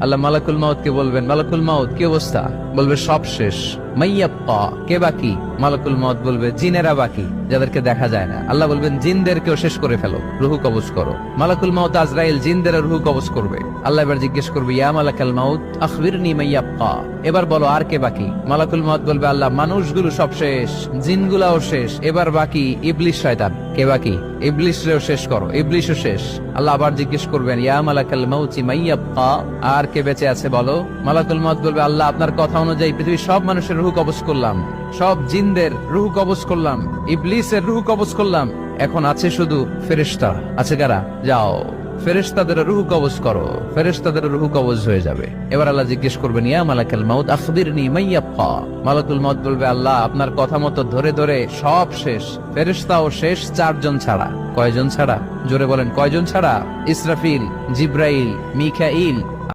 আল্লাহ মালাকুল মাউত কে বলবেন, মালাকুল মাউত কি অবস্থা? বলবে সব শেষ। মাইয়াব্বা, কে বাকি? মালাকুল মাউত বলবে জিনেরা বাকি, যাদেরকে দেখা যায় না। আল্লাহ বলবেন জিনদেরকেও শেষ করে ফেলো, রুহু কবজ করো। মালাকুল মাউত আজরাইল জিনদের রুহু কবজ করবে। আল্লাহ এবার জিজ্ঞেস করবে, ইয়া মালাকাল মাউত আখবিরনি মাইয়াব্বা, এবার বলো আর কে বাকি? মালাকুল মাউত বলবে, আল্লাহ মানুষগুলো সব শেষ, জিনগুলাও শেষ, এবার বাকি ইবলিস শয়তান। কে বাকি? ইবলিসরেও শেষ করো, ইবলিসও শেষ। আল্লাহ আবার জিজ্ঞেস করবেন, ইয়া মালাকাল মাউতি মাইয়াব্বা, আর কে বেঁচে আছে বলো? মালাকুল মাউত বলবে, আল্লাহ আপনার কথা অনুযায়ী পৃথিবীর সব মানুষের রুহু কবজ করলাম, সব জিনদের রুহু কবজ করলাম, ইবলিসের রুহু কবজ করলাম, এখন আছে শুধু ফেরেশতা। আছে কারা? যাও ফেরেশতাদের রুহু কবজ করো। ফেরেশতাদের রুহু কবজ হয়ে যাবে। এবার আল্লাহ জিজ্ঞেস করবেন, ইয়া মালাকাল মাউত আখবিরনি মাইয়াব্বা। মালাকুল মাউত বলবে, আল্লাহ আপনার কথা মতো ধরে ধরে সব শেষ, ফেরেশতাও শেষ, 4 জন ছাড়া। কয়জন ছাড়া? জোরে বলেন, কয়জন ছাড়া? ইসরাফিল, জিব্রাইল, মিকাইল,